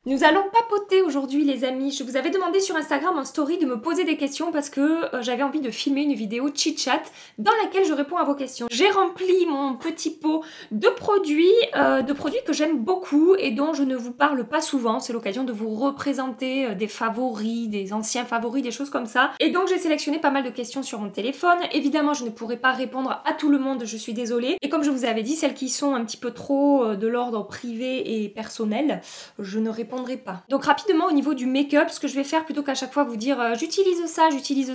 Nous allons papoter aujourd'hui les amis. Je vous avais demandé sur Instagram en story de me poser des questions parce que j'avais envie de filmer une vidéo chit-chat dans laquelle je réponds à vos questions. J'ai rempli mon petit pot de produits que j'aime beaucoup et dont je ne vous parle pas souvent. C'est l'occasion de vous représenter des favoris, des anciens favoris, des choses comme ça. Et donc j'ai sélectionné pas mal de questions sur mon téléphone. Évidemment je ne pourrai pas répondre à tout le monde, je suis désolée. Et comme je vous avais dit, celles qui sont un petit peu trop de l'ordre privé et personnel, je ne répondrai pas. Donc rapidement au niveau du make-up, ce que je vais faire plutôt qu'à chaque fois vous dire j'utilise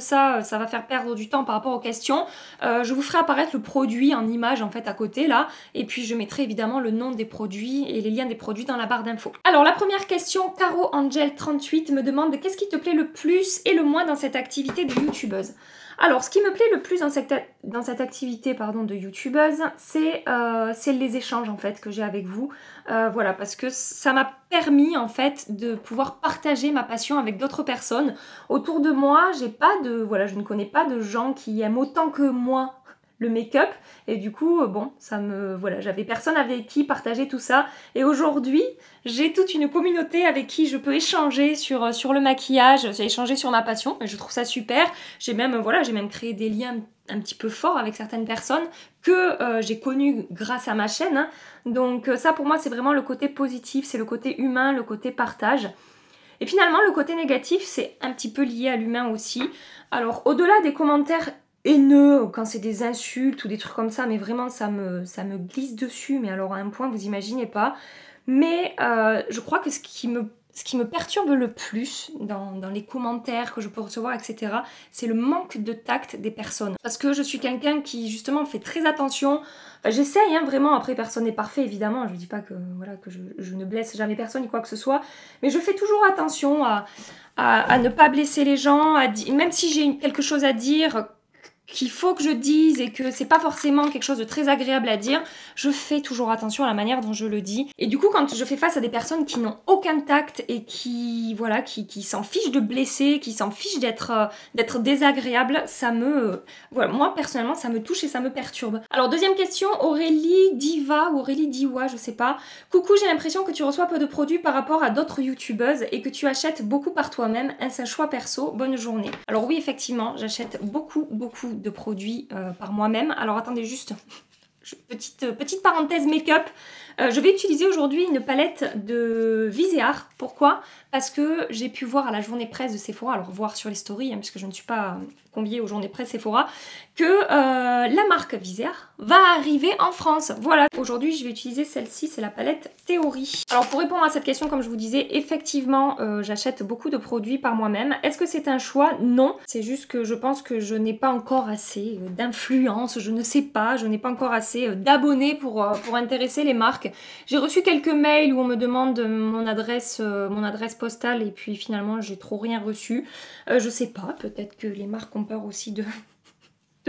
ça, ça va faire perdre du temps par rapport aux questions, je vous ferai apparaître le produit en image en fait à côté là, et puis je mettrai évidemment le nom des produits et les liens des produits dans la barre d'infos. Alors la première question, Caro Angel 38 me demande qu'est-ce qui te plaît le plus et le moins dans cette activité de youtubeuse. Alors, ce qui me plaît le plus dans cette activité de youtubeuse, c'est les échanges en fait que j'ai avec vous. Voilà, parce que ça m'a permis en fait de pouvoir partager ma passion avec d'autres personnes. Autour de moi, je ne connais pas de gens qui aiment autant que moi le make-up, et du coup j'avais personne avec qui partager tout ça, et aujourd'hui j'ai toute une communauté avec qui je peux échanger sur le maquillage, échanger sur ma passion, et je trouve ça super. J'ai même créé des liens un petit peu forts avec certaines personnes que j'ai connues grâce à ma chaîne, hein. Donc ça pour moi c'est vraiment le côté positif, c'est le côté humain, le côté partage. Et finalement le côté négatif c'est un petit peu lié à l'humain aussi. Alors au-delà des commentaires haineux, quand c'est des insultes ou des trucs comme ça, mais vraiment ça me glisse dessus, mais alors à un point vous imaginez pas. Mais je crois que ce qui me perturbe le plus dans les commentaires que je peux recevoir, etc., c'est le manque de tact des personnes. Parce que je suis quelqu'un qui justement fait très attention. Enfin, j'essaye vraiment, après personne n'est parfait évidemment, je ne dis pas que, que je ne blesse jamais personne ni quoi que ce soit, mais je fais toujours attention à ne pas blesser les gens, même si j'ai quelque chose à dire qu'il faut que je dise et que c'est pas forcément quelque chose de très agréable à dire, je fais toujours attention à la manière dont je le dis. Et du coup, quand je fais face à des personnes qui n'ont aucun tact et qui s'en fichent de blesser, qui s'en fichent d'être désagréables, moi personnellement, ça me touche et ça me perturbe. Alors deuxième question, Aurélie Diva ou Aurélie Diwa, je sais pas. Coucou, j'ai l'impression que tu reçois peu de produits par rapport à d'autres youtubeuses et que tu achètes beaucoup par toi-même. Est-ce un choix perso? Bonne journée. Alors oui, effectivement, j'achète beaucoup de produits par moi-même. Alors attendez juste, petite parenthèse make-up. Je vais utiliser aujourd'hui une palette de Viseart. Pourquoi? Parce que j'ai pu voir à la journée presse de Sephora, alors voir sur les stories, puisque je ne suis pas conviée aux journées presse Sephora, que la marque Viseart va arriver en France. Voilà, aujourd'hui je vais utiliser celle-ci, c'est la palette Théorie. Alors pour répondre à cette question, comme je vous disais, effectivement j'achète beaucoup de produits par moi-même. Est-ce que c'est un choix? Non, c'est juste que je pense que je n'ai pas encore assez d'influence, je ne sais pas, je n'ai pas encore assez d'abonnés pour intéresser les marques. J'ai reçu quelques mails où on me demande mon adresse postale et puis finalement j'ai trop rien reçu. Je sais pas, peut-être que les marques ont peur aussi de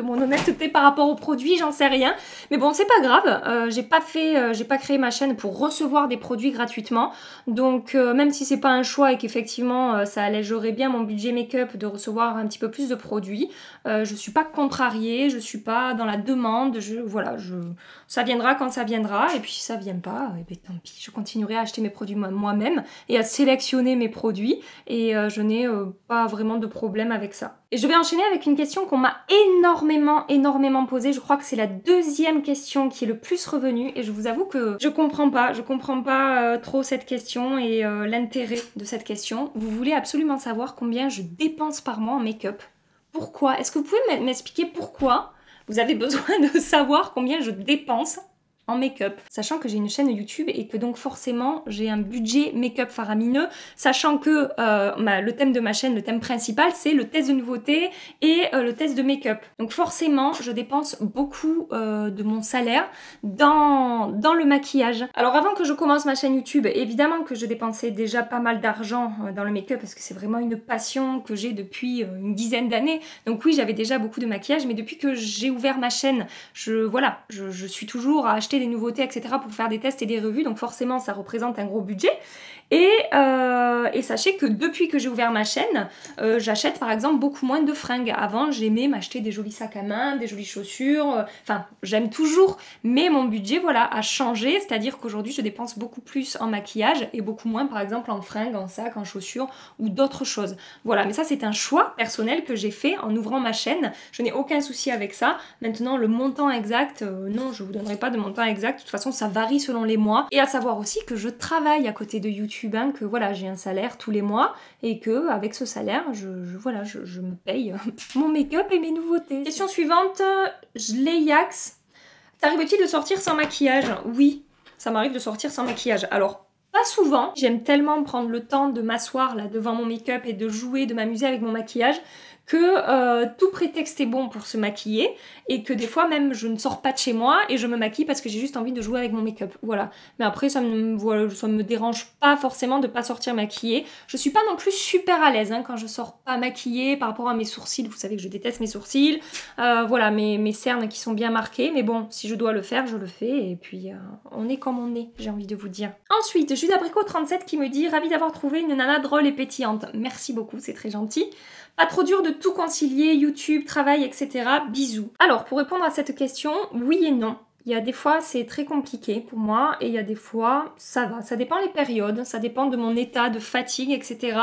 mon honnêteté par rapport aux produits, j'en sais rien. Mais bon, c'est pas grave, j'ai pas créé ma chaîne pour recevoir des produits gratuitement. Donc même si c'est pas un choix et qu'effectivement ça allégerait bien mon budget make-up de recevoir un petit peu plus de produits, je suis pas contrariée, je suis pas dans la demande, ça viendra quand ça viendra, et puis si ça vient pas, et bien, tant pis, je continuerai à acheter mes produits moi-même et à sélectionner mes produits, et je n'ai pas vraiment de problème avec ça. Et je vais enchaîner avec une question qu'on m'a énormément posée. Je crois que c'est la deuxième question qui est le plus revenue, et je vous avoue que je comprends pas trop cette question et l'intérêt de cette question. Vous voulez absolument savoir combien je dépense par mois en make-up. Pourquoi? Est-ce que vous pouvez m'expliquer pourquoi vous avez besoin de savoir combien je dépense en make-up, sachant que j'ai une chaîne YouTube et que donc forcément j'ai un budget make-up faramineux, sachant que le thème de ma chaîne, le thème principal, c'est le test de nouveauté et le test de make-up. Donc forcément je dépense beaucoup de mon salaire dans le maquillage. Alors avant que je commence ma chaîne YouTube, évidemment que je dépensais déjà pas mal d'argent dans le make-up parce que c'est vraiment une passion que j'ai depuis une dizaine d'années. Donc oui, j'avais déjà beaucoup de maquillage, mais depuis que j'ai ouvert ma chaîne, je suis toujours à acheter des nouveautés, etc. pour faire des tests et des revues, donc forcément ça représente un gros budget. Et et sachez que depuis que j'ai ouvert ma chaîne, j'achète par exemple beaucoup moins de fringues. Avant, j'aimais m'acheter des jolis sacs à main, des jolies chaussures, enfin, j'aime toujours, mais mon budget, voilà, a changé, c'est-à-dire qu'aujourd'hui, je dépense beaucoup plus en maquillage et beaucoup moins, par exemple, en fringues, en sacs, en chaussures ou d'autres choses. Voilà, mais ça, c'est un choix personnel que j'ai fait en ouvrant ma chaîne. Je n'ai aucun souci avec ça. Maintenant, le montant exact, non, je vous donnerai pas de montant exact. De toute façon, ça varie selon les mois. Et à savoir aussi que je travaille à côté de YouTube, hein, que voilà, j'ai un salaire tous les mois et que avec ce salaire, je me paye mon make-up et mes nouveautés. Question suivante, Jleiax. T'arrive-t-il de sortir sans maquillage? Oui, ça m'arrive de sortir sans maquillage. Alors, pas souvent. J'aime tellement prendre le temps de m'asseoir là devant mon make-up et de jouer, de m'amuser avec mon maquillage que tout prétexte est bon pour se maquiller et que des fois même je ne sors pas de chez moi et je me maquille parce que j'ai juste envie de jouer avec mon make-up. Voilà. Mais après ça me dérange pas forcément de pas sortir maquillée. Je suis pas non plus super à l'aise hein, quand je sors pas maquillée par rapport à mes sourcils. Vous savez que je déteste mes sourcils. Voilà, mes cernes qui sont bien marquées. Mais bon, si je dois le faire, je le fais. Et puis on est comme on est, j'ai envie de vous dire. Ensuite, Jude Abricot 37 qui me dit « Ravie d'avoir trouvé une nana drôle et pétillante ». Merci beaucoup, c'est très gentil. Pas trop dur de tout concilier, YouTube, travail, etc. Bisous. Alors, pour répondre à cette question, oui et non. Il y a des fois, c'est très compliqué pour moi et il y a des fois, ça va. Ça dépend les périodes, ça dépend de mon état de fatigue, etc.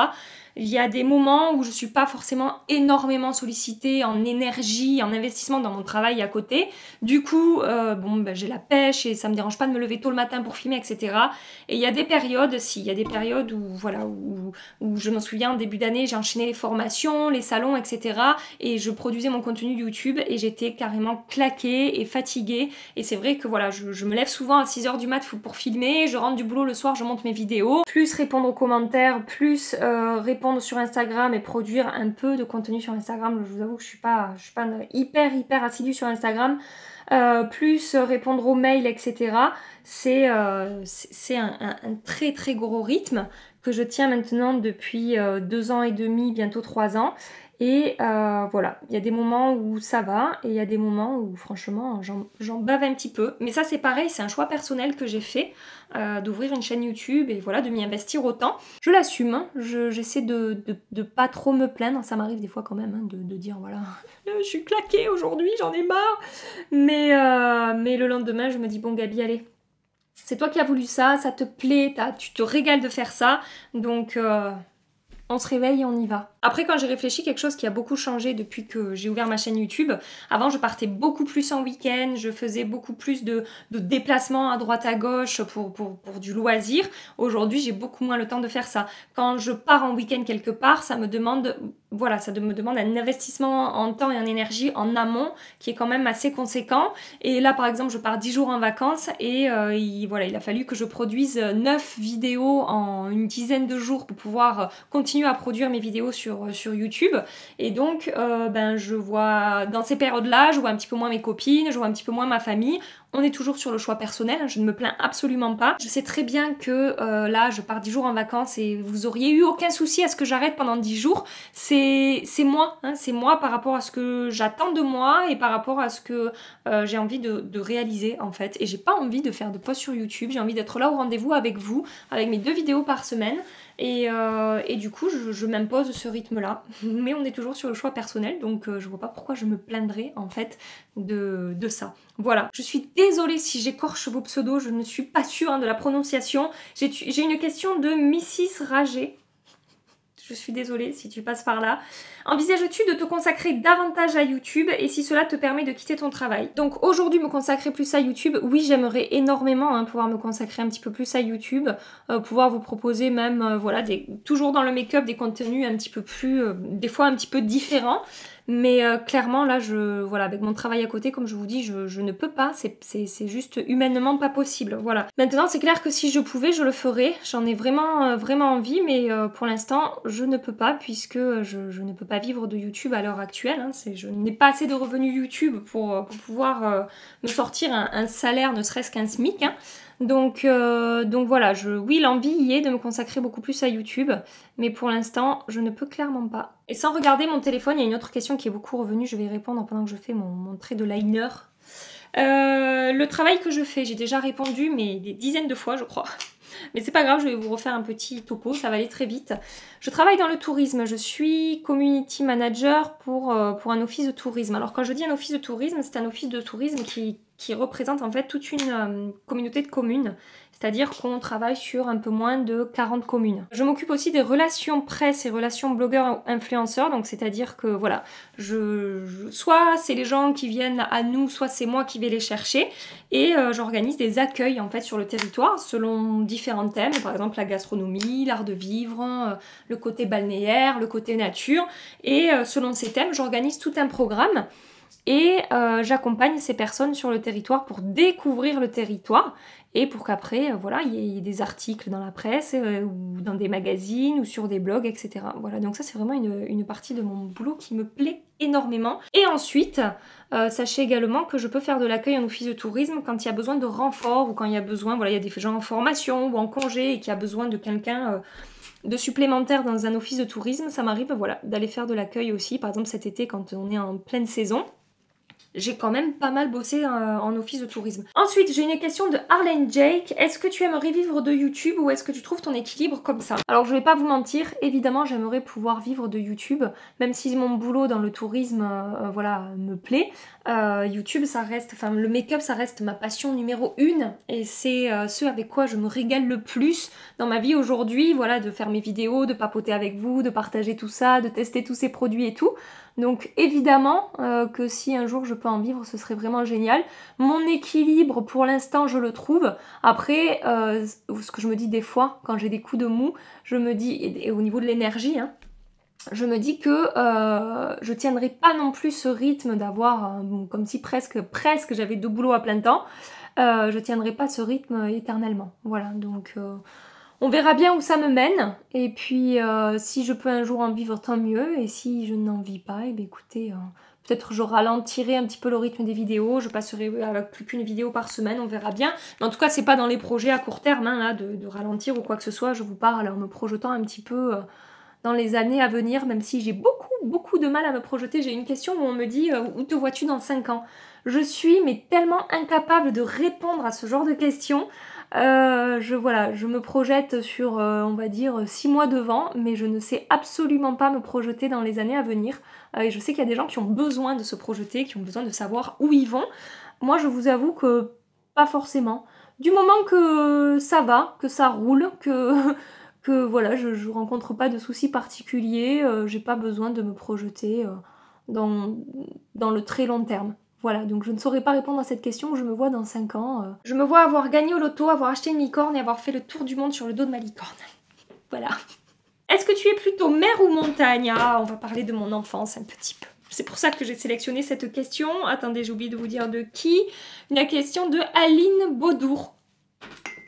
Il y a des moments où je suis pas forcément énormément sollicitée en énergie, en investissement dans mon travail à côté. Du coup, j'ai la pêche et ça me dérange pas de me lever tôt le matin pour filmer, etc. Et il y a des périodes, il y a des périodes où, voilà, où je m'en souviens, en début d'année, j'ai enchaîné les formations, les salons, etc. Et je produisais mon contenu YouTube et j'étais carrément claquée et fatiguée. Et c'est vrai que voilà, je me lève souvent à 6 h du mat pour filmer, je rentre du boulot le soir, je monte mes vidéos, plus répondre aux commentaires, plus répondre sur Instagram et produire un peu de contenu sur Instagram. Je vous avoue que je suis pas hyper assidue sur Instagram. Plus répondre aux mails, etc. C'est un très gros rythme que je tiens maintenant depuis 2 ans et demi, bientôt 3 ans. Et voilà, il y a des moments où ça va et il y a des moments où franchement j'en bave un petit peu. Mais ça c'est pareil, c'est un choix personnel que j'ai fait d'ouvrir une chaîne YouTube et voilà, de m'y investir autant. Je l'assume, hein. J'essaie de pas trop me plaindre, ça m'arrive des fois quand même hein, de dire voilà, je suis claquée aujourd'hui, j'en ai marre. Mais le lendemain je me dis bon Gabi allez, c'est toi qui as voulu ça, ça te plaît, tu te régales de faire ça, donc on se réveille et on y va. Après, quand j'ai réfléchi, quelque chose qui a beaucoup changé depuis que j'ai ouvert ma chaîne YouTube. Avant, je partais beaucoup plus en week-end, je faisais beaucoup plus de déplacements à droite à gauche pour du loisir. Aujourd'hui, j'ai beaucoup moins le temps de faire ça. Quand je pars en week-end quelque part, ça me demande un investissement en temps et en énergie en amont qui est quand même assez conséquent. Et là, par exemple, je pars 10 jours en vacances et il a fallu que je produise 9 vidéos en une dizaine de jours pour pouvoir continuer à produire mes vidéos sur YouTube. Et donc, je vois, dans ces périodes-là, je vois un petit peu moins mes copines, je vois un petit peu moins ma famille. On est toujours sur le choix personnel, je ne me plains absolument pas. Je sais très bien que là, je pars 10 jours en vacances et vous auriez eu aucun souci à ce que j'arrête pendant 10 jours. C'est moi, hein, c'est moi par rapport à ce que j'attends de moi et par rapport à ce que j'ai envie de réaliser en fait. Et j'ai pas envie de faire de posts sur YouTube, j'ai envie d'être là au rendez-vous avec vous, avec mes 2 vidéos par semaine. Et du coup, je m'impose ce rythme-là. Mais on est toujours sur le choix personnel, donc je vois pas pourquoi je me plaindrais en fait de ça. Voilà, je suis désolée si j'écorche vos pseudos, je ne suis pas sûre hein, de la prononciation. J'ai une question de Mrs. Ragé. Je suis désolée si tu passes par là. Envisages-tu de te consacrer davantage à YouTube et si cela te permet de quitter ton travail? Donc aujourd'hui me consacrer plus à YouTube, oui j'aimerais énormément hein, pouvoir me consacrer un petit peu plus à YouTube, pouvoir vous proposer même toujours dans le make-up des contenus un petit peu plus, des fois un petit peu différents. Mais clairement là avec mon travail à côté comme je vous dis je ne peux pas, c'est juste humainement pas possible, voilà. Maintenant c'est clair que si je pouvais je le ferais, j'en ai vraiment envie mais pour l'instant je ne peux pas puisque je ne peux pas vivre de YouTube à l'heure actuelle, hein. Je n'ai pas assez de revenus YouTube pour pouvoir me sortir un salaire ne serait-ce qu'un SMIC, hein. Donc voilà, oui l'envie y est de me consacrer beaucoup plus à YouTube, mais pour l'instant je ne peux clairement pas. Et sans regarder mon téléphone, il y a une autre question qui est beaucoup revenue, je vais y répondre pendant que je fais mon trait de liner. Le travail que je fais, j'ai déjà répondu mais des dizaines de fois je crois. Mais c'est pas grave, je vais vous refaire un petit topo, ça va aller très vite. Je travaille dans le tourisme, je suis community manager pour un office de tourisme. Alors quand je dis un office de tourisme, c'est un office de tourisme qui représente en fait toute une communauté de communes. C'est-à-dire qu'on travaille sur un peu moins de 40 communes. Je m'occupe aussi des relations presse et relations blogueurs-influenceurs, donc c'est-à-dire que voilà, soit c'est les gens qui viennent à nous, soit c'est moi qui vais les chercher, et j'organise des accueils en fait sur le territoire selon différents thèmes, par exemple la gastronomie, l'art de vivre, le côté balnéaire, le côté nature, et selon ces thèmes, j'organise tout un programme. Et j'accompagne ces personnes sur le territoire pour découvrir le territoire et pour qu'après, voilà, il y ait des articles dans la presse ou dans des magazines ou sur des blogs, etc. Voilà, donc ça c'est vraiment une partie de mon boulot qui me plaît énormément. Et ensuite, sachez également que je peux faire de l'accueil en office de tourisme quand il y a besoin de renfort ou quand il y a besoin, voilà, il y a des gens en formation ou en congé et qu'il y a besoin de quelqu'un de supplémentaire dans un office de tourisme. Ça m'arrive, voilà, d'aller faire de l'accueil aussi, par exemple cet été quand on est en pleine saison. J'ai quand même pas mal bossé en office de tourisme. Ensuite, j'ai une question de Arlene Jake. Est-ce que tu aimerais vivre de YouTube ou est-ce que tu trouves ton équilibre comme ça? Alors, je vais pas vous mentir, évidemment, j'aimerais pouvoir vivre de YouTube, même si mon boulot dans le tourisme, voilà, me plaît. YouTube, ça reste, enfin, le make-up, ça reste ma passion numéro 1 et c'est ce avec quoi je me régale le plus dans ma vie aujourd'hui, voilà, de faire mes vidéos, de papoter avec vous, de partager tout ça, de tester tous ces produits et tout. Donc évidemment que si un jour je peux en vivre, ce serait vraiment génial. Mon équilibre, pour l'instant, je le trouve. Après, ce que je me dis des fois, quand j'ai des coups de mou, je me dis, et au niveau de l'énergie, hein, je me dis que je tiendrai pas non plus ce rythme d'avoir, comme si presque j'avais 2 boulots à plein temps. Je tiendrai pas ce rythme éternellement. Voilà, donc... on verra bien où ça me mène, et puis si je peux un jour en vivre, tant mieux, et si je n'en vis pas, et bien écoutez, peut-être je ralentirai un petit peu le rythme des vidéos, je passerai avec plus qu'une vidéo par semaine, on verra bien. Mais en tout cas, c'est pas dans les projets à court terme, hein, là, de ralentir ou quoi que ce soit, je vous parle en me projetant un petit peu dans les années à venir, même si j'ai beaucoup de mal à me projeter. J'ai une question où on me dit où te vois-tu dans 5 ans? Je suis mais tellement incapable de répondre à ce genre de questions. Je me projette sur, on va dire, 6 mois devant, mais je ne sais absolument pas me projeter dans les années à venir. Et je sais qu'il y a des gens qui ont besoin de se projeter, qui ont besoin de savoir où ils vont. Moi, je vous avoue que pas forcément. Du moment que ça va, que ça roule, que voilà, je rencontre pas de soucis particuliers, j'ai pas besoin de me projeter dans le très long terme. Voilà, donc je ne saurais pas répondre à cette question où je me vois dans 5 ans. Je me vois avoir gagné au loto, avoir acheté une licorne et avoir fait le tour du monde sur le dos de ma licorne. Voilà. Est-ce que tu es plutôt mer ou montagne? Ah, on va parler de mon enfance un petit peu. C'est pour ça que j'ai sélectionné cette question. Attendez, j'ai oublié de vous dire de qui. La question de Aline Baudour.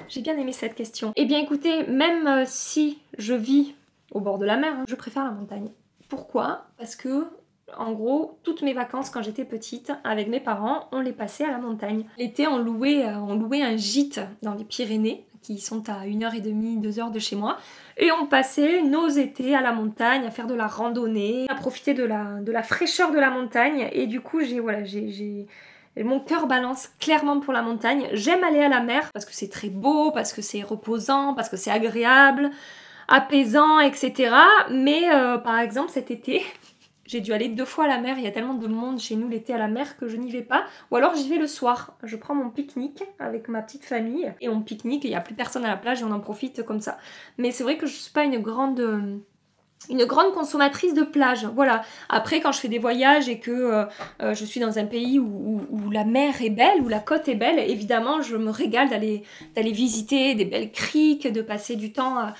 J'ai bien aimé cette question. Eh bien écoutez, même si je vis au bord de la mer, je préfère la montagne. Pourquoi? Parce que, en gros, toutes mes vacances quand j'étais petite, avec mes parents, on les passait à la montagne. L'été, on louait un gîte dans les Pyrénées, qui sont à 1h30, 2h de chez moi, et on passait nos étés à la montagne, à faire de la randonnée, à profiter de la fraîcheur de la montagne, et du coup, mon cœur balance clairement pour la montagne. J'aime aller à la mer parce que c'est très beau, parce que c'est reposant, parce que c'est agréable, apaisant, etc. Mais par exemple cet été, j'ai dû aller 2 fois à la mer. Il y a tellement de monde chez nous l'été à la mer que je n'y vais pas. Ou alors j'y vais le soir. Je prends mon pique-nique avec ma petite famille et on pique-nique, il n'y a plus personne à la plage et on en profite comme ça. Mais c'est vrai que je ne suis pas une grande consommatrice de plage, voilà. Après, quand je fais des voyages et que je suis dans un pays où la mer est belle, où la côte est belle, évidemment, je me régale d'aller visiter des belles criques, de passer du temps à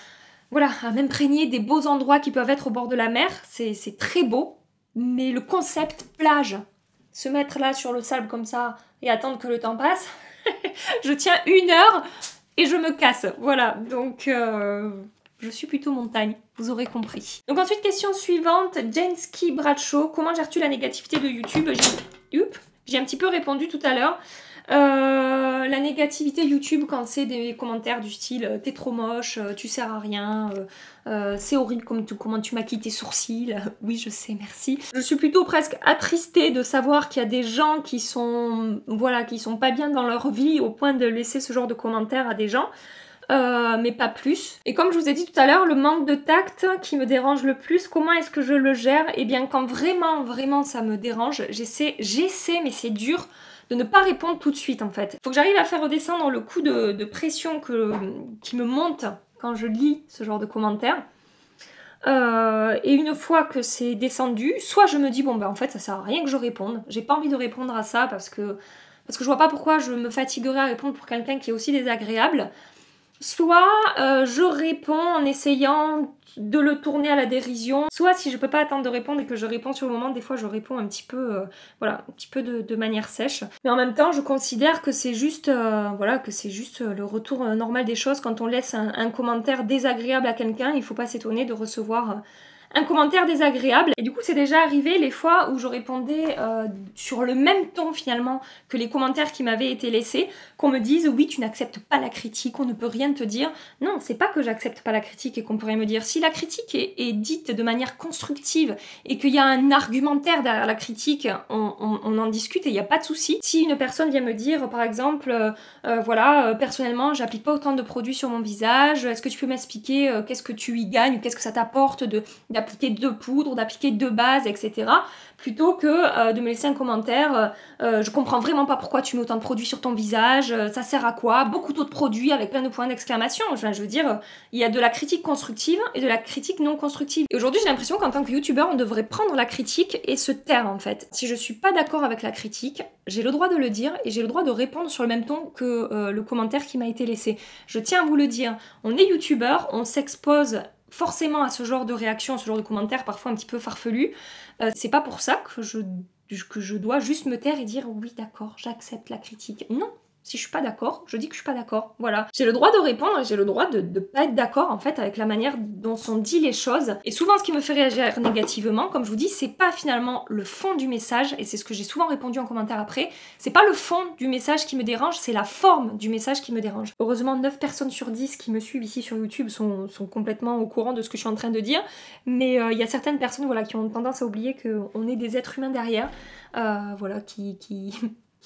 m'imprégner des beaux endroits qui peuvent être au bord de la mer. C'est très beau, mais le concept plage, se mettre là sur le sable comme ça et attendre que le temps passe, je tiens 1 heure et je me casse, voilà. Donc... je suis plutôt montagne, vous aurez compris. Donc ensuite, question suivante, Jenski Bradshaw, comment gères-tu la négativité de YouTube? J'ai un petit peu répondu tout à l'heure. La négativité YouTube, quand c'est des commentaires du style t'es trop moche, tu sers à rien, c'est horrible comment tu maquilles tes sourcils. Oui, je sais, merci. Je suis plutôt presque attristée de savoir qu'il y a des gens qui sont pas bien dans leur vie au point de laisser ce genre de commentaires à des gens. mais pas plus. Et comme je vous ai dit tout à l'heure, le manque de tact qui me dérange le plus, comment est-ce que je le gère? Eh bien quand vraiment ça me dérange, j'essaie, mais c'est dur, de ne pas répondre tout de suite en fait. Faut que j'arrive à faire redescendre le coup de pression qui me monte quand je lis ce genre de commentaires. Et une fois que c'est descendu, soit je me dis bon ben en fait ça sert à rien que je réponde, j'ai pas envie de répondre à ça parce que je vois pas pourquoi je me fatiguerais à répondre pour quelqu'un qui est aussi désagréable. Soit je réponds en essayant de le tourner à la dérision, soit si je peux pas attendre de répondre et que je réponds sur le moment, des fois je réponds un petit peu, voilà, un petit peu de manière sèche. Mais en même temps, je considère que c'est juste, voilà, que c'est juste le retour normal des choses. Quand on laisse un commentaire désagréable à quelqu'un, il faut pas s'étonner de recevoir un commentaire désagréable. Et du coup, c'est déjà arrivé les fois où je répondais sur le même ton finalement que les commentaires qui m'avaient été laissés, qu'on me dise oui, tu n'acceptes pas la critique, on ne peut rien te dire. Non, c'est pas que j'accepte pas la critique et qu'on pourrait me dire. Si la critique est dite de manière constructive et qu'il y a un argumentaire derrière la critique, on en discute et il n'y a pas de souci. Si une personne vient me dire, par exemple, voilà, personnellement, j'applique pas autant de produits sur mon visage, est-ce que tu peux m'expliquer qu'est-ce que tu y gagnes ou qu'est-ce que ça t'apporte d'appliquer 2 poudres, d'appliquer 2 bases, etc. Plutôt que de me laisser un commentaire je comprends vraiment pas pourquoi tu mets autant de produits sur ton visage, ça sert à quoi? Beaucoup d'autres produits avec plein de points d'exclamation. Enfin, je veux dire, il y a de la critique constructive et de la critique non constructive. Et aujourd'hui, j'ai l'impression qu'en tant que youtubeur, on devrait prendre la critique et se taire en fait. Si je suis pas d'accord avec la critique, j'ai le droit de le dire et j'ai le droit de répondre sur le même ton que le commentaire qui m'a été laissé. Je tiens à vous le dire, on est youtubeur, on s'expose forcément à ce genre de réaction, à ce genre de commentaires parfois un petit peu farfelus. C'est pas pour ça que je dois juste me taire et dire oui d'accord, j'accepte la critique. Non, si je suis pas d'accord, je dis que je suis pas d'accord. Voilà. J'ai le droit de répondre et j'ai le droit de pas être d'accord en fait avec la manière dont sont dit les choses. Et souvent ce qui me fait réagir négativement, comme je vous dis, c'est pas finalement le fond du message, et c'est ce que j'ai souvent répondu en commentaire après, c'est pas le fond du message qui me dérange, c'est la forme du message qui me dérange. Heureusement 9 personnes sur 10 qui me suivent ici sur YouTube sont complètement au courant de ce que je suis en train de dire, mais il y a certaines personnes voilà, qui ont tendance à oublier qu'on est des êtres humains derrière, voilà, qui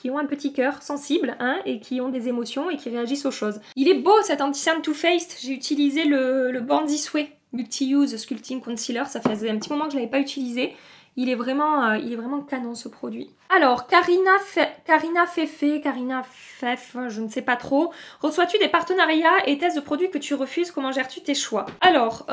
ont un petit cœur sensible hein, et qui ont des émotions et qui réagissent aux choses. Il est beau cet anti-cerne Too Faced, j'ai utilisé le Born This Way Multi-Use Sculpting Concealer, ça faisait un petit moment que je l'avais pas utilisé. Il est vraiment canon ce produit. Alors, Karina Fefe, je ne sais pas trop. Reçois-tu des partenariats et tests de produits que tu refuses? Comment gères-tu tes choix? Alors,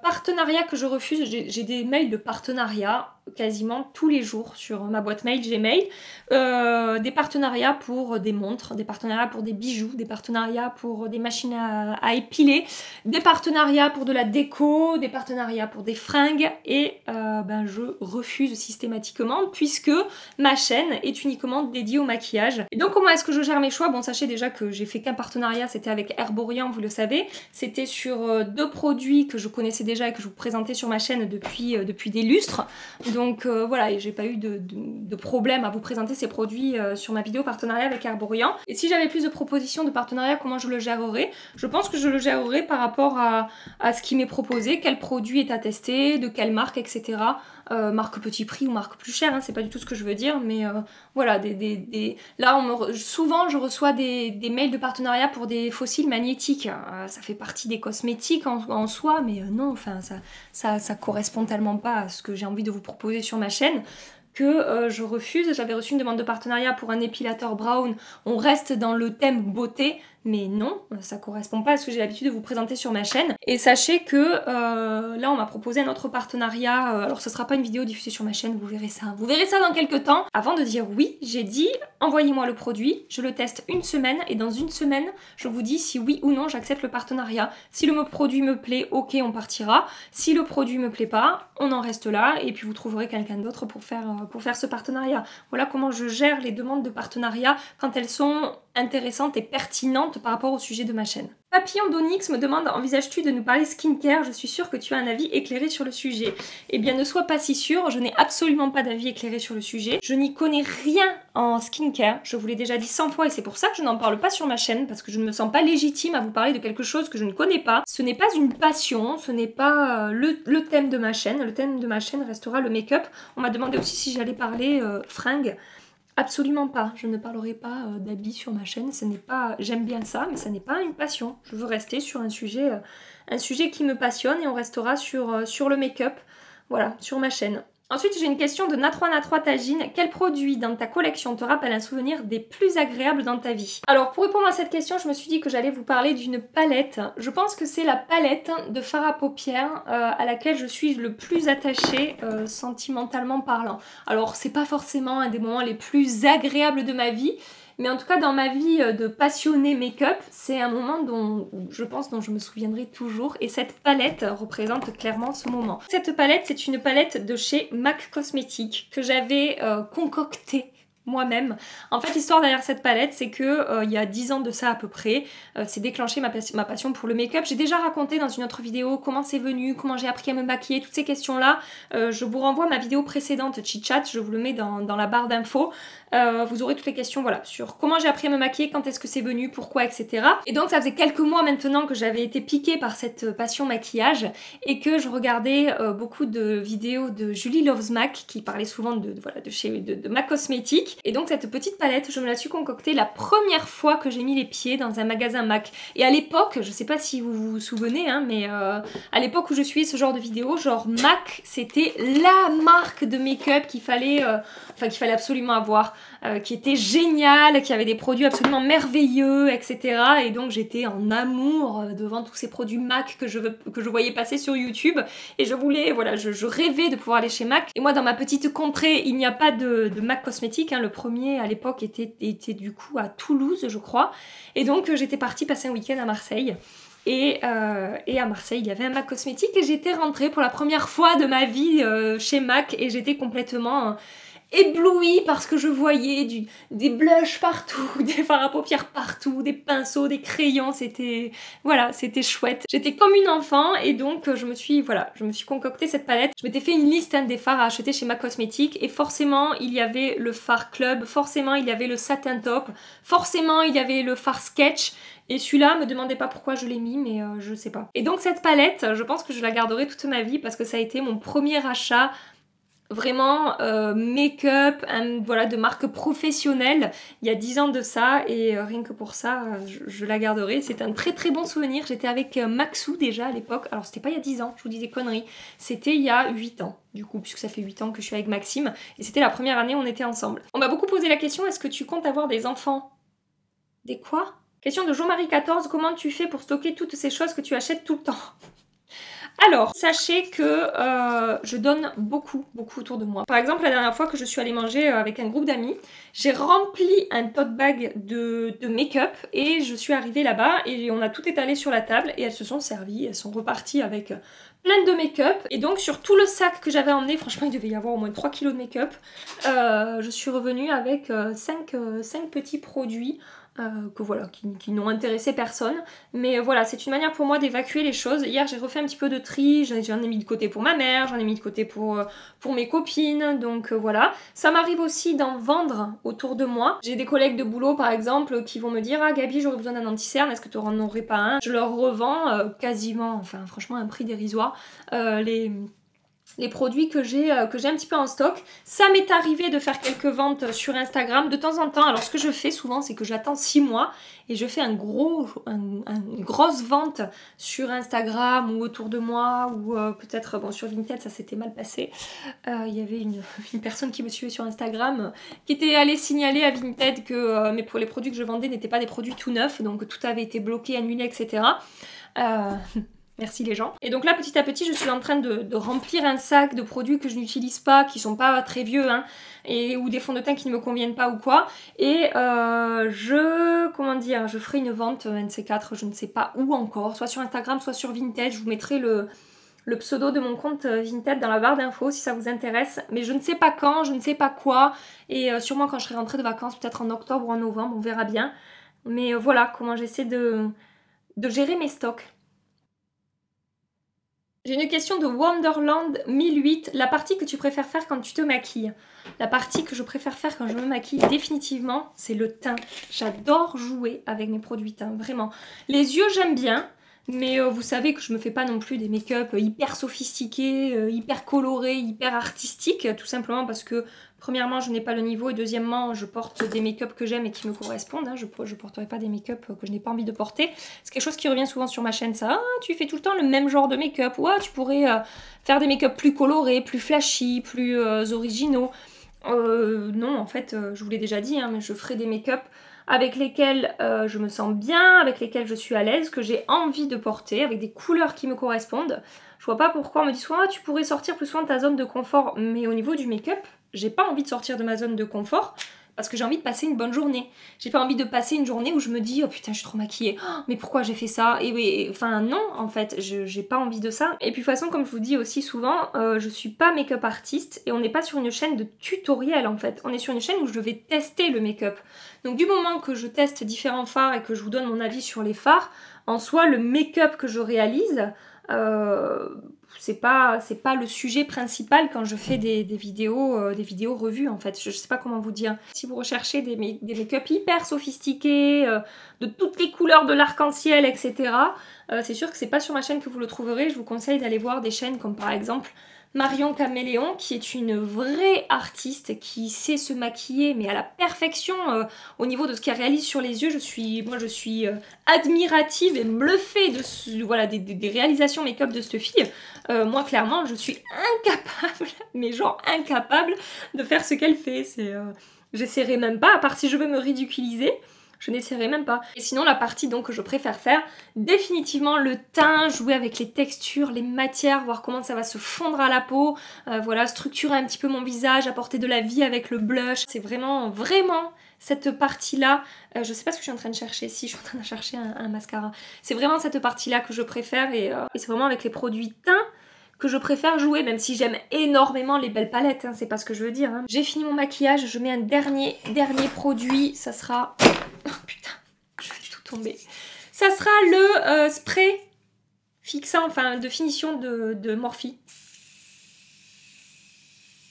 partenariats que je refuse, j'ai des mails de partenariat quasiment tous les jours sur ma boîte mail Gmail. Des partenariats pour des montres, des partenariats pour des bijoux, des partenariats pour des machines à épiler, des partenariats pour de la déco, des partenariats pour des fringues et je refuse systématiquement puisque ma chaîne est uniquement dédiée au maquillage. Et donc comment est-ce que je gère mes choix? Bon, sachez déjà que j'ai fait qu'un partenariat, c'était avec Herborian, vous le savez. C'était sur 2 produits que je connaissais déjà et que je vous présentais sur ma chaîne depuis des lustres. Donc voilà, et j'ai pas eu de problème à vous présenter ces produits sur ma vidéo partenariat avec Herborian. Et si j'avais plus de propositions de partenariat, comment je le gérerais? Je pense que je le gérerais par rapport à ce qui m'est proposé, quel produit est à tester, de quelle marque, etc. Marque petit prix ou marque plus chère, hein, c'est pas du tout ce que je veux dire, mais voilà, là souvent je reçois des mails de partenariat pour des fossiles magnétiques, ça fait partie des cosmétiques en soi, mais non, enfin ça correspond tellement pas à ce que j'ai envie de vous proposer sur ma chaîne que je refuse. J'avais reçu une demande de partenariat pour un épilateur brown, on reste dans le thème beauté, mais non, ça correspond pas à ce que j'ai l'habitude de vous présenter sur ma chaîne. Et sachez que là on m'a proposé un autre partenariat, alors ce sera pas une vidéo diffusée sur ma chaîne, vous verrez ça dans quelques temps. Avant de dire oui, j'ai dit envoyez-moi le produit, je le teste une semaine et dans une semaine je vous dis si oui ou non j'accepte le partenariat. Si le produit me plaît, ok, on partira. Si le produit me plaît pas, on en reste là et puis vous trouverez quelqu'un d'autre pour faire ce partenariat. Voilà comment je gère les demandes de partenariat quand elles sont intéressantes et pertinentes par rapport au sujet de ma chaîne. Papillon d'Onyx me demande, envisages-tu de nous parler skincare? Je suis sûre que tu as un avis éclairé sur le sujet. Eh bien ne sois pas si sûre, je n'ai absolument pas d'avis éclairé sur le sujet. Je n'y connais rien en skincare, je vous l'ai déjà dit 100 fois et c'est pour ça que je n'en parle pas sur ma chaîne, parce que je ne me sens pas légitime à vous parler de quelque chose que je ne connais pas. Ce n'est pas une passion, ce n'est pas le thème de ma chaîne. Le thème de ma chaîne restera le make-up. On m'a demandé aussi si j'allais parler fringues. Absolument pas, je ne parlerai pas d'habits sur ma chaîne, ce n'est pas... J'aime bien ça, mais ça n'est pas une passion. Je veux rester sur un sujet qui me passionne et on restera sur le make-up, voilà, sur ma chaîne. Ensuite, j'ai une question de Na3 Tagine. Quel produit dans ta collection te rappelle un souvenir des plus agréables dans ta vie? Alors, pour répondre à cette question, je me suis dit que j'allais vous parler d'une palette. Je pense que c'est la palette de fard à paupières à laquelle je suis le plus attachée sentimentalement parlant. Alors, c'est pas forcément un des moments les plus agréables de ma vie, mais en tout cas, dans ma vie de passionnée make-up, c'est un moment dont je me souviendrai toujours. Et cette palette représente clairement ce moment. Cette palette, c'est une palette de chez MAC Cosmetics que j'avais concoctée moi-même. En fait, l'histoire derrière cette palette, c'est que il y a 10 ans de ça à peu près, c'est déclenché ma passion pour le make-up. J'ai déjà raconté dans une autre vidéo comment c'est venu, comment j'ai appris à me maquiller, toutes ces questions-là. Je vous renvoie à ma vidéo précédente Chit Chat, je vous le mets dans la barre d'infos. Vous aurez toutes les questions voilà, sur comment j'ai appris à me maquiller, quand est-ce que c'est venu, pourquoi, etc. Et donc ça faisait quelques mois maintenant que j'avais été piquée par cette passion maquillage et que je regardais beaucoup de vidéos de Julie Loves MAC qui parlait souvent de MAC Cosmetics. Et donc cette petite palette, je me la suis concoctée la première fois que j'ai mis les pieds dans un magasin MAC. Et à l'époque, je sais pas si vous vous souvenez, hein, mais à l'époque où je suivais ce genre de vidéos, genre MAC, c'était la marque de make-up qu'il fallait absolument avoir, qui était géniale, qui avait des produits absolument merveilleux, etc. Et donc j'étais en amour devant tous ces produits MAC que je voyais passer sur YouTube. Et je voulais, voilà, je rêvais de pouvoir aller chez MAC. Et moi, dans ma petite contrée, il n'y a pas de MAC Cosmetics, hein. Le premier à l'époque était du coup à Toulouse, je crois. Et donc j'étais partie passer un week-end à Marseille. Et à Marseille, il y avait un MAC Cosmetics et j'étais rentrée pour la première fois de ma vie chez MAC et j'étais complètement éblouie parce que je voyais des blushs partout, des fards à paupières partout, des pinceaux, des crayons, c'était chouette. J'étais comme une enfant et donc je me suis concocté cette palette. Je m'étais fait une liste des fards à acheter chez MAC Cosmetics et forcément il y avait le fard club, forcément il y avait le satin top, forcément il y avait le fard sketch. Et celui-là, me demandez pas pourquoi je l'ai mis, mais je sais pas. Et donc cette palette, je pense que je la garderai toute ma vie parce que ça a été mon premier achat vraiment make-up, voilà, de marque professionnelle, il y a 10 ans de ça, et rien que pour ça, je la garderai. C'est un très très bon souvenir. J'étais avec Maxou déjà à l'époque, alors c'était pas il y a 10 ans, je vous dis des conneries, c'était il y a 8 ans. Du coup, puisque ça fait 8 ans que je suis avec Maxime, et c'était la première année où on était ensemble. On m'a beaucoup posé la question, est-ce que tu comptes avoir des enfants? Des quoi? Question de Jean-Marie 14, comment tu fais pour stocker toutes ces choses que tu achètes tout le temps? Alors, sachez que je donne beaucoup autour de moi. Par exemple, la dernière fois que je suis allée manger avec un groupe d'amis, j'ai rempli un tote bag de make-up et je suis arrivée là-bas et on a tout étalé sur la table et elles se sont servies, elles sont reparties avec plein de make-up. Et donc sur tout le sac que j'avais emmené, franchement il devait y avoir au moins 3 kilos de make-up, je suis revenue avec 5 petits produits qui n'ont intéressé personne, mais voilà, c'est une manière pour moi d'évacuer les choses. Hier j'ai refait un petit peu de tri, j'en ai mis de côté pour ma mère, j'en ai mis de côté pour mes copines, donc voilà. Ça m'arrive aussi d'en vendre autour de moi. J'ai des collègues de boulot par exemple qui vont me dire ah Gabi, j'aurais besoin d'un anti-cerne, est-ce que tu en aurais pas un? Je leur revends quasiment, enfin franchement un prix dérisoire, les produits que j'ai un petit peu en stock. Ça m'est arrivé de faire quelques ventes sur Instagram de temps en temps. Alors ce que je fais souvent, c'est que j'attends 6 mois et je fais une grosse vente sur Instagram ou autour de moi ou peut-être sur Vinted, ça s'était mal passé. Il y avait une personne qui me suivait sur Instagram qui était allée signaler à Vinted que pour les produits que je vendais n'étaient pas des produits tout neufs, donc tout avait été bloqué, annulé, etc. Merci les gens. Et donc là, petit à petit, je suis en train de remplir un sac de produits que je n'utilise pas, qui sont pas très vieux, hein, ou des fonds de teint qui ne me conviennent pas ou quoi. Et je ferai une vente, un de ces quatre, je ne sais pas où encore, soit sur Instagram, soit sur Vinted. Je vous mettrai le pseudo de mon compte Vinted dans la barre d'infos si ça vous intéresse. Mais je ne sais pas quand, je ne sais pas quoi. Et sûrement quand je serai rentrée de vacances, peut-être en octobre ou en novembre, on verra bien. Mais voilà comment j'essaie de gérer mes stocks. J'ai une question de Wonderland 1008. La partie que tu préfères faire quand tu te maquilles? La partie que je préfère faire quand je me maquille définitivement, c'est le teint. J'adore jouer avec mes produits teint, vraiment. Les yeux, j'aime bien. Mais vous savez que je me fais pas non plus des make-up hyper sophistiqués, hyper colorés, hyper artistiques, tout simplement parce que premièrement je n'ai pas le niveau et deuxièmement je porte des make-up que j'aime et qui me correspondent, hein. Je porterai pas des make-up que je n'ai pas envie de porter. C'est quelque chose qui revient souvent sur ma chaîne, ça. Ah, tu fais tout le temps le même genre de make-up, ouais, tu pourrais faire des make-up plus colorés, plus flashy, plus originaux. Non, en fait, je vous l'ai déjà dit, hein, mais je ferai des make-up avec lesquels je me sens bien, avec lesquels je suis à l'aise, que j'ai envie de porter, avec des couleurs qui me correspondent. Je vois pas pourquoi on me dit souvent ah, tu pourrais sortir plus souvent de ta zone de confort, mais au niveau du make-up, j'ai pas envie de sortir de ma zone de confort parce que j'ai envie de passer une bonne journée. J'ai pas envie de passer une journée où je me dis oh putain je suis trop maquillée, oh, mais pourquoi j'ai fait ça? Et enfin non en fait, j'ai pas envie de ça. Et puis de toute façon comme je vous dis aussi souvent, je suis pas make-up artiste et on n'est pas sur une chaîne de tutoriel en fait. On est sur une chaîne où je vais tester le make-up. Donc du moment que je teste différents fards et que je vous donne mon avis sur les fards, en soi le make-up que je réalise, c'est pas le sujet principal quand je fais des vidéos revues en fait, je sais pas comment vous dire. Si vous recherchez des make-up hyper sophistiqués, de toutes les couleurs de l'arc-en-ciel, etc., c'est sûr que c'est pas sur ma chaîne que vous le trouverez. Je vous conseille d'aller voir des chaînes comme par exemple Marion Caméléon, qui est une vraie artiste, qui sait se maquiller, mais à la perfection au niveau de ce qu'elle réalise sur les yeux. Moi je suis admirative et bluffée de voilà, des réalisations make-up de cette fille. Moi clairement je suis incapable, mais genre incapable de faire ce qu'elle fait. J'essaierai même pas, à part si je veux me ridiculiser. Je n'essaierai même pas. Et sinon la partie donc que je préfère faire, définitivement le teint, jouer avec les textures, les matières, voir comment ça va se fondre à la peau, voilà, structurer un petit peu mon visage, apporter de la vie avec le blush. C'est vraiment cette partie-là, je sais pas ce que je suis en train de chercher, si je suis en train de chercher un mascara. C'est vraiment cette partie-là que je préfère et c'est vraiment avec les produits teint que je préfère jouer, même si j'aime énormément les belles palettes, hein, c'est pas ce que je veux dire. Hein. J'ai fini mon maquillage, je mets un dernier produit, ça sera... Oh putain, je fais tout tomber. Ça sera le spray fixant, enfin de finition de Morphe.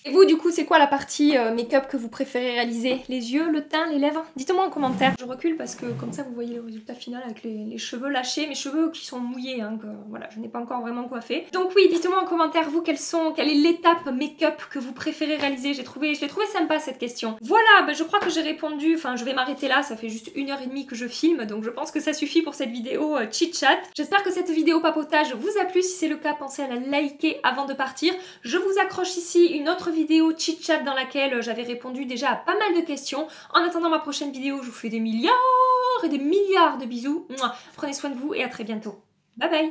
Et vous du coup c'est quoi la partie make-up que vous préférez réaliser? Les yeux, le teint, les lèvres? Dites-moi en commentaire. Je recule parce que comme ça vous voyez le résultat final avec les cheveux lâchés, mes cheveux qui sont mouillés, hein, que voilà, je n'ai pas encore vraiment coiffé. Donc oui, dites-moi en commentaire vous quelle est l'étape make-up que vous préférez réaliser. Je l'ai trouvé sympa cette question. Voilà, ben, je crois que j'ai répondu, enfin je vais m'arrêter là, ça fait juste 1h30 que je filme, donc je pense que ça suffit pour cette vidéo chit-chat. J'espère que cette vidéo papotage vous a plu, si c'est le cas pensez à la liker avant de partir. Je vous accroche ici une autre vidéo chit-chat dans laquelle j'avais répondu déjà à pas mal de questions. En attendant ma prochaine vidéo, je vous fais des milliards et des milliards de bisous. Prenez soin de vous et à très bientôt. Bye bye!